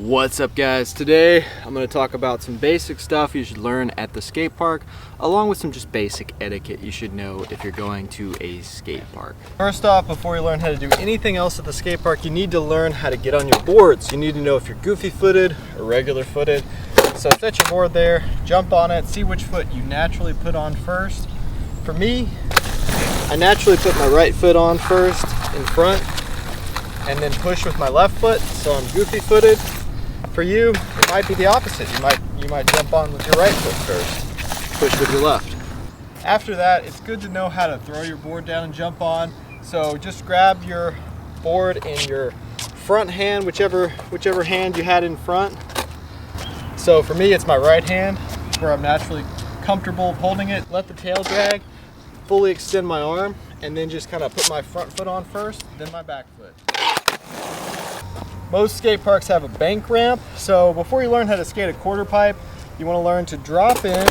What's up guys? Today I'm going to talk about some basic stuff you should learn at the skate park, along with some just basic etiquette you should know if you're going to a skate park. First off, before you learn how to do anything else at the skate park, you need to learn how to get on your boards. You need to know if you're goofy footed or regular footed. So set your board there, jump on it, see which foot you naturally put on first. For me, I naturally put my right foot on first in front and then push with my left foot, so I'm goofy footed. For you, it might be the opposite. You might jump on with your right foot first, push with your left. After that, it's good to know how to throw your board down and jump on. So just grab your board in your front hand, whichever hand you had in front. So for me, it's my right hand, where I'm naturally comfortable holding it. Let the tail drag, fully extend my arm, and then just kind of put my front foot on first, then my back foot. Most skate parks have a bank ramp, so before you learn how to skate a quarter pipe, you want to learn to drop in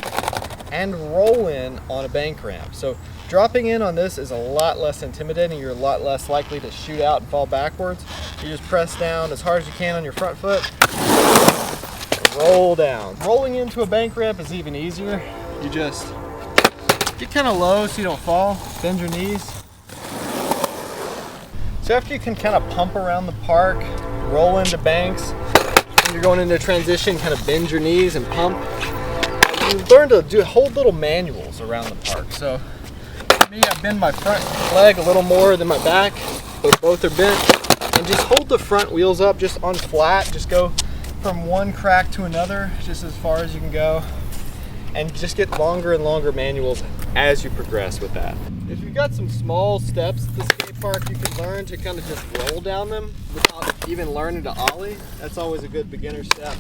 and roll in on a bank ramp. So dropping in on this is a lot less intimidating. You're a lot less likely to shoot out and fall backwards. You just press down as hard as you can on your front foot, roll down. Rolling into a bank ramp is even easier. You just get kind of low so you don't fall, bend your knees. So after you can kind of pump around the park, roll into banks, when you're going into transition, kind of bend your knees and pump. You learn to hold little manuals around the park. So for me, I bend my front leg a little more than my back, but both are bent. And just hold the front wheels up just on flat. Just go from one crack to another, just as far as you can go. And just get longer and longer manuals as you progress with that. If you've got some small steps at the skate park, you can learn to kind of just roll down them without even learning to ollie. That's always a good beginner step.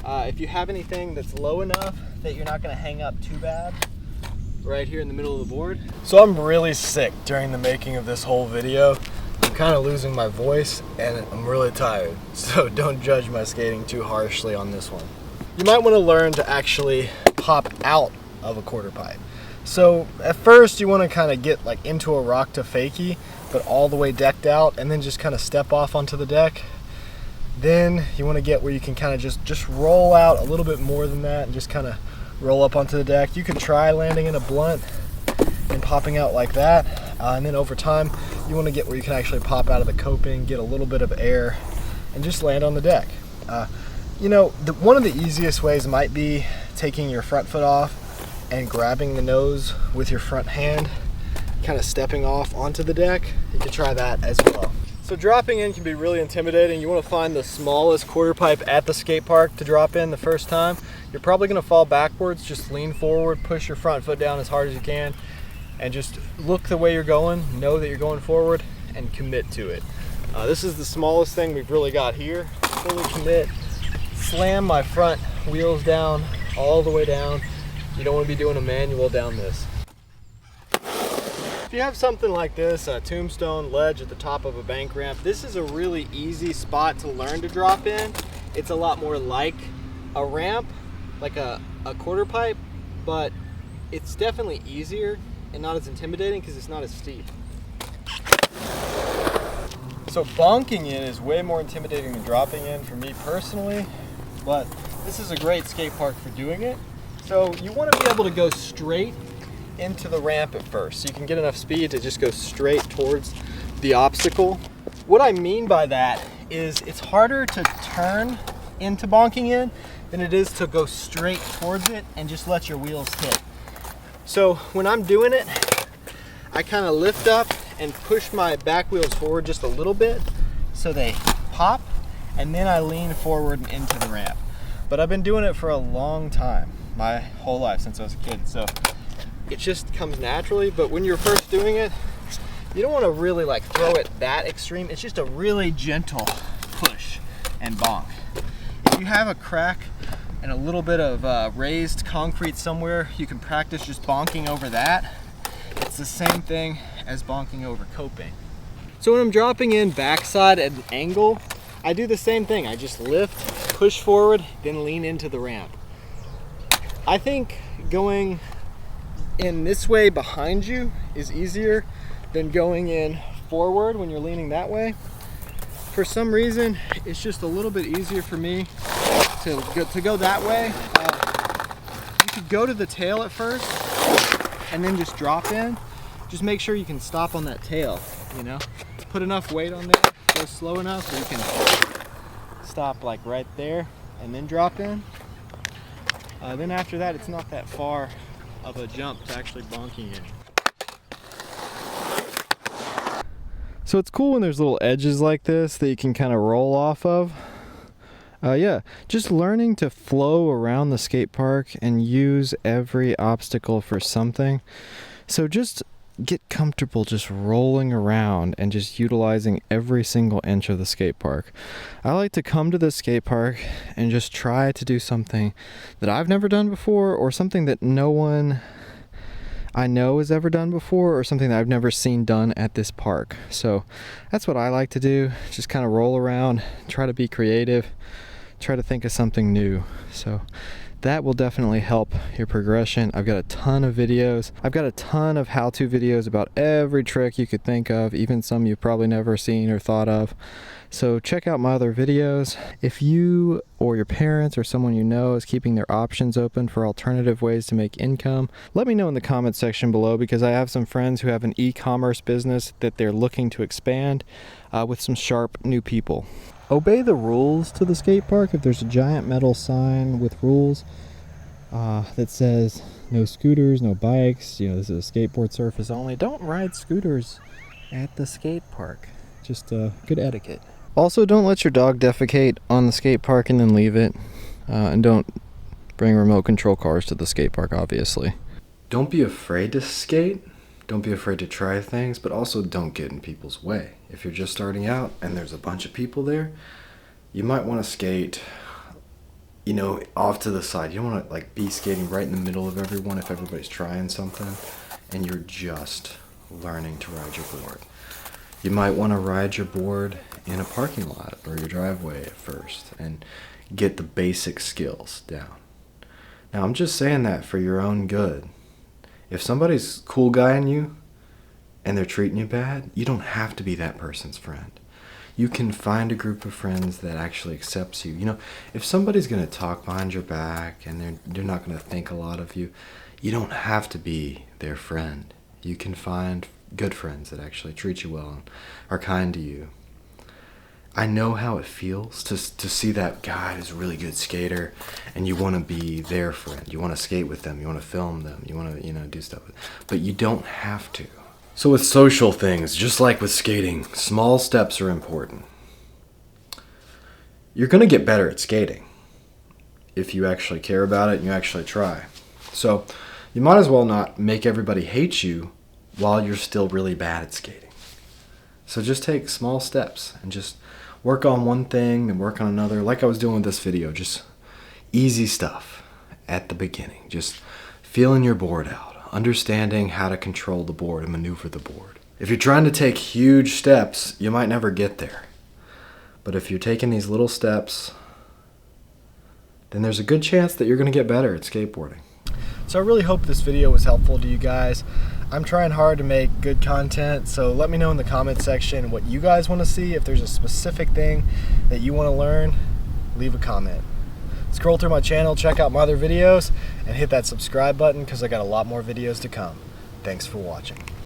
If you have anything that's low enough that you're not going to hang up too bad, right here in the middle of the board. So I'm really sick during the making of this whole video. I'm kind of losing my voice and I'm really tired. So don't judge my skating too harshly on this one. You might want to learn to actually pop out of a quarter pipe. So at first you want to kind of get like into a rock to fakie, but all the way decked out, and then just kind of step off onto the deck. Then you want to get where you can kind of just roll out a little bit more than that and just kind of roll up onto the deck. You can try landing in a blunt and popping out like that, and then over time you want to get where you can actually pop out of the coping, get a little bit of air, and just land on the deck. You know, one of the easiest ways might be taking your front foot off and grabbing the nose with your front hand, kind of stepping off onto the deck. You can try that as well. So dropping in can be really intimidating. You want to find the smallest quarter pipe at the skate park to drop in the first time. You're probably going to fall backwards. Just lean forward, push your front foot down as hard as you can, and just look the way you're going, know that you're going forward, and commit to it. This is the smallest thing we've really got here. Fully commit, slam my front wheels down all the way down. You don't want to be doing a manual down this. If you have something like this, a Tombstone Ledge at the top of a bank ramp, this is a really easy spot to learn to drop in. It's a lot more like a ramp, like a quarter pipe, but it's definitely easier and not as intimidating because it's not as steep. So bonking in is way more intimidating than dropping in for me personally, but this is a great skate park for doing it. So you want to be able to go straight into the ramp at first, so you can get enough speed to just go straight towards the obstacle. What I mean by that is it's harder to turn into bonking in than it is to go straight towards it and just let your wheels hit. So when I'm doing it, I kind of lift up and push my back wheels forward just a little bit so they pop, and then I lean forward and into the ramp. But I've been doing it for a long time, my whole life since I was a kid, so it just comes naturally. But when you're first doing it, you don't want to really like throw it that extreme. It's just a really gentle push and bonk. If you have a crack and a little bit of raised concrete somewhere, you can practice just bonking over that. It's the same thing as bonking over coping. So when I'm dropping in backside at an angle, I do the same thing. I just lift, push forward, then lean into the ramp. I think going in this way behind you is easier than going in forward when you're leaning that way. For some reason, it's just a little bit easier for me to go that way. You could go to the tail at first and then just drop in. Just make sure you can stop on that tail, you know? Put enough weight on there, go slow enough so you can stop like right there and then drop in. Then after that, it's not that far of a jump to actually bonking in. So it's cool when there's little edges like this that you can kind of roll off of. Yeah, just learning to flow around the skate park and use every obstacle for something. So just get comfortable just rolling around and just utilizing every single inch of the skate park. I like to come to the skate park and just try to do something that I've never done before, or something that no one I know has ever done before, or something that I've never seen done at this park. So that's what I like to do, just kind of roll around, try to be creative, try to think of something new. So that will definitely help your progression. I've got a ton of videos. I've got a ton of how-to videos about every trick you could think of, even some you've probably never seen or thought of. So check out my other videos. If you or your parents or someone you know is keeping their options open for alternative ways to make income, let me know in the comment section below, because I have some friends who have an e-commerce business that they're looking to expand with some sharp new people. Obey the rules to the skate park. If there's a giant metal sign with rules that says no scooters, no bikes, you know, this is a skateboard surface only, don't ride scooters at the skate park. Just good etiquette. Also, don't let your dog defecate on the skate park and then leave it. And don't bring remote control cars to the skate park, obviously. Don't be afraid to skate. Don't be afraid to try things, but also don't get in people's way. If you're just starting out and there's a bunch of people there, you might want to skate, you know, off to the side. You don't want to like be skating right in the middle of everyone if everybody's trying something and you're just learning to ride your board. You might want to ride your board in a parking lot or your driveway at first and get the basic skills down. Now, I'm just saying that for your own good. If somebody's cool guying you and they're treating you bad, you don't have to be that person's friend. You can find a group of friends that actually accepts you. You know, if somebody's going to talk behind your back and they're not going to think a lot of you, you don't have to be their friend. You can find good friends that actually treat you well and are kind to you. I know how it feels to see that guy who's a really good skater and you want to be their friend. You want to skate with them. You want to film them. You want to, you know, do stuff with them. But you don't have to. So with social things, just like with skating, small steps are important. You're going to get better at skating if you actually care about it and you actually try. So you might as well not make everybody hate you while you're still really bad at skating. So just take small steps and just work on one thing, then work on another. Like I was doing with this video, just easy stuff at the beginning. Just feeling your board out, understanding how to control the board and maneuver the board. If you're trying to take huge steps, you might never get there. But if you're taking these little steps, then there's a good chance that you're going to get better at skateboarding. So I really hope this video was helpful to you guys. I'm trying hard to make good content, so let me know in the comment section what you guys want to see. If there's a specific thing that you want to learn, leave a comment. Scroll through my channel, check out my other videos, and hit that subscribe button because I got a lot more videos to come. Thanks for watching.